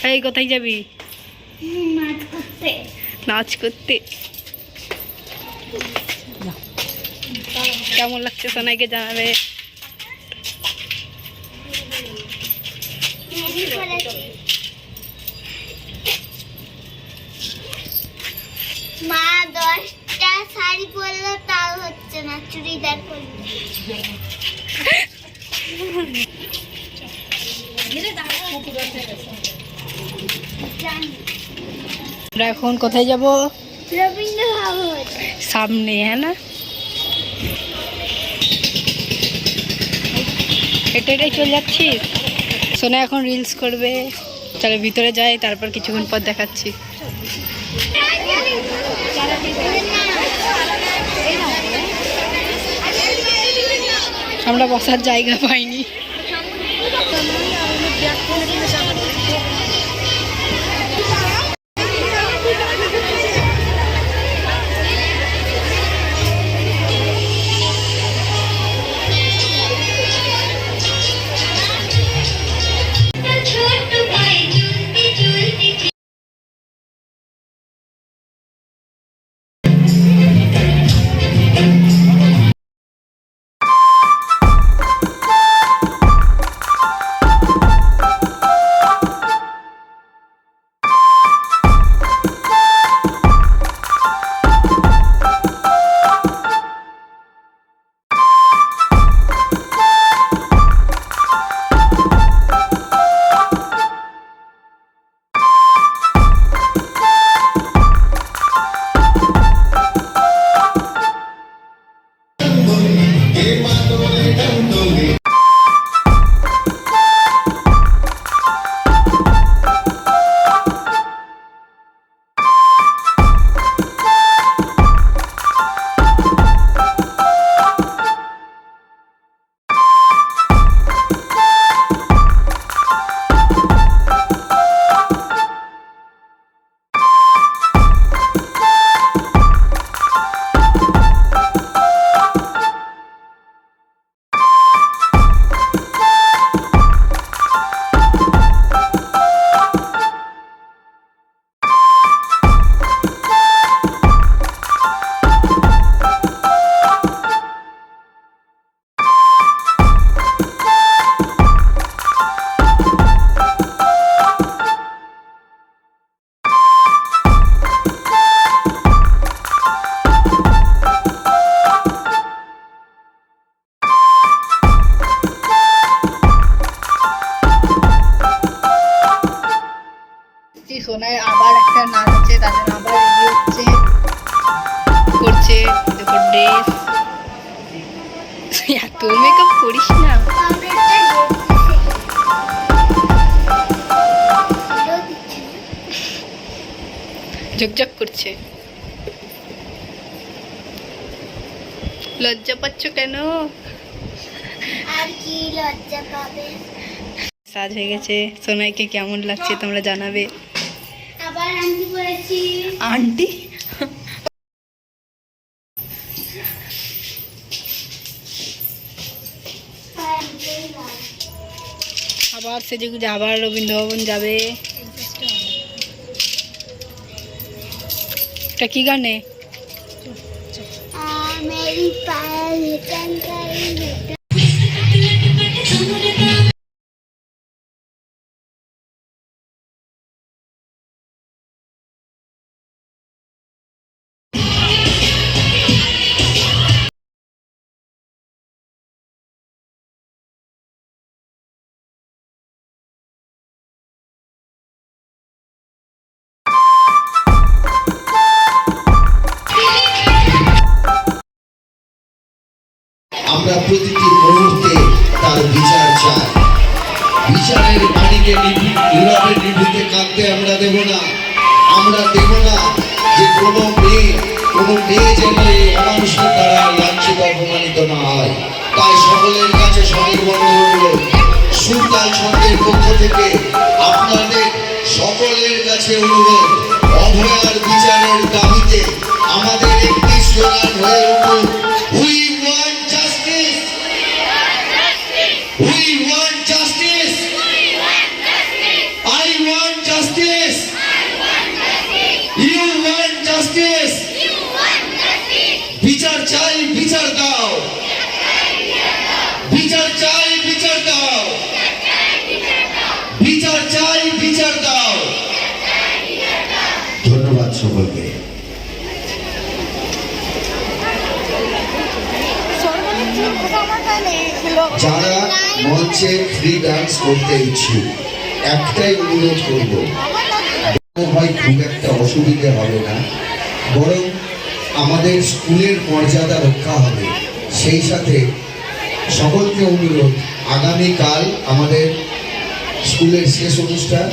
এই কোথায় যাবি? নাচ করতে। কেমন লাগছে সোনাইকে জানাবে। মা 10টা শাড়ি পরলে তাও হচ্ছে না, চুড়িদার পরলে। আমরা এখন কোথায় যাব? রবীন্দ্র ভবন সামনে, হ্যাঁ না? এটাই চলে যাচ্ছিস? সোনা এখন রিলস করবে। চলো ভিতরে যাই, তারপর কিছুক্ষণ পর দেখাচ্ছি। আমরা বসার জায়গা পাইনি। সোনায় আবার একটা নাচ আছে, তাদের আবার রেডি হচ্ছে, করছে। দেখো ড্রেস। এত মেকআপ করিস না। ঝকঝক করছে। লজ্জা পাচ্ছ কেন? আর কি লজ্জা পাবে? সাজ হয়ে গেছে। সোনাইকে কেমন লাগছে তোমরা জানাবে। আবার আন্টি বলেছি। আন্টি? আবার সেজে গুজে আবার রবীন্দ্র ভবন যাবে। এটা কি গানে? মেরি পায়েল আমরা প্রতিটি মুহূর্তে তার বিচার চাই। বিচারের পানিকে নীরবে নিভৃতে কাঁদতে আমরা দেব না। আমরা দেব না যে কোনো মেয়ে যেন এই অমানুষের দ্বারা লাঞ্ছিত অপমানিত না হয়। তাই সকলের কাছে সনির্বন্ধ অনুরোধ, সুলতান সঙ্গের পক্ষ থেকে আপনাদের সকলের কাছে অনুরোধ, অভয়ার বিচারের দাবিতে আমাদের একটি স্লোগান হয়ে উঠুক, উই ওয়ান্ট জাস্টিস। চাই, বিচার দাও, বিচার চাই, বিচার দাও, বিচার চাই, বিচার দাও। ধন্যবাদ সকলকে। যারা মঞ্চে ফ্রি ডান্স করতে ইচ্ছুক, একটাই অনুরোধ করব, হয় খুব একটা অসুবিধে হবে না, বরং আমাদের স্কুলের মর্যাদা রক্ষা হবে। সেই সাথে সকলকে অনুরোধ, আগামীকাল আমাদের স্কুলের শেষ অনুষ্ঠান।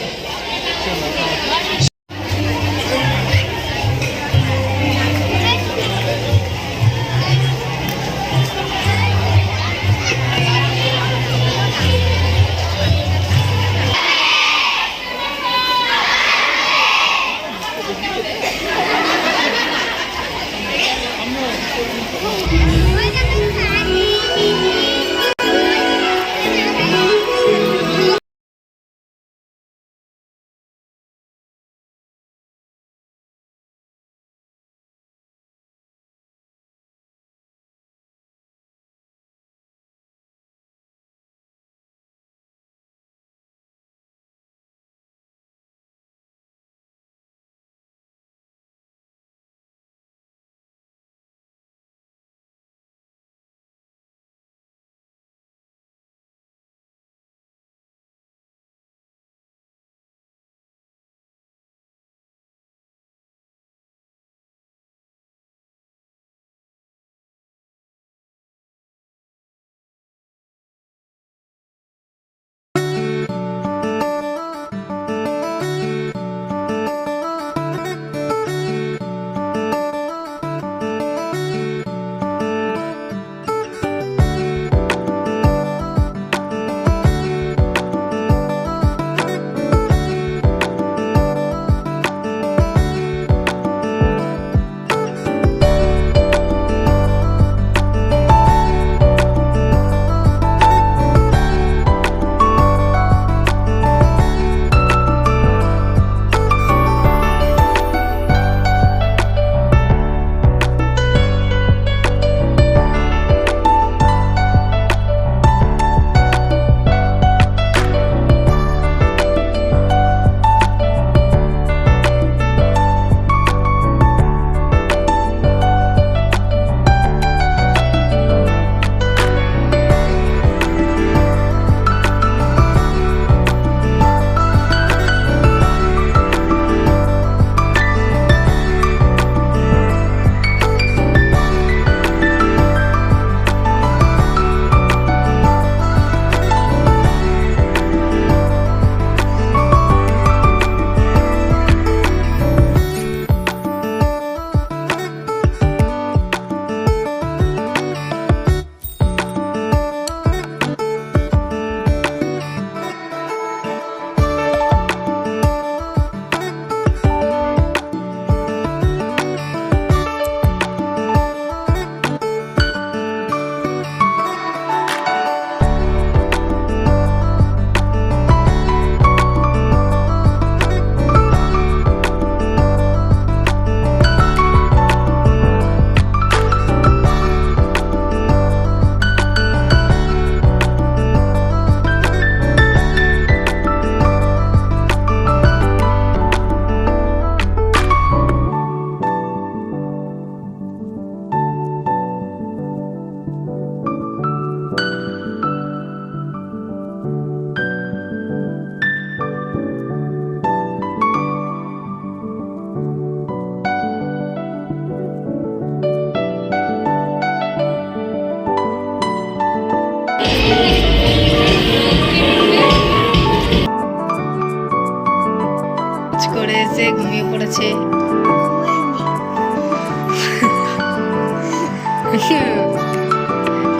করে এসে ঘুমিয়ে পড়েছে।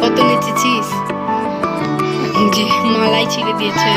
কত নেচেছিস? যে মালাই ছিঁড়ে দিয়েছে।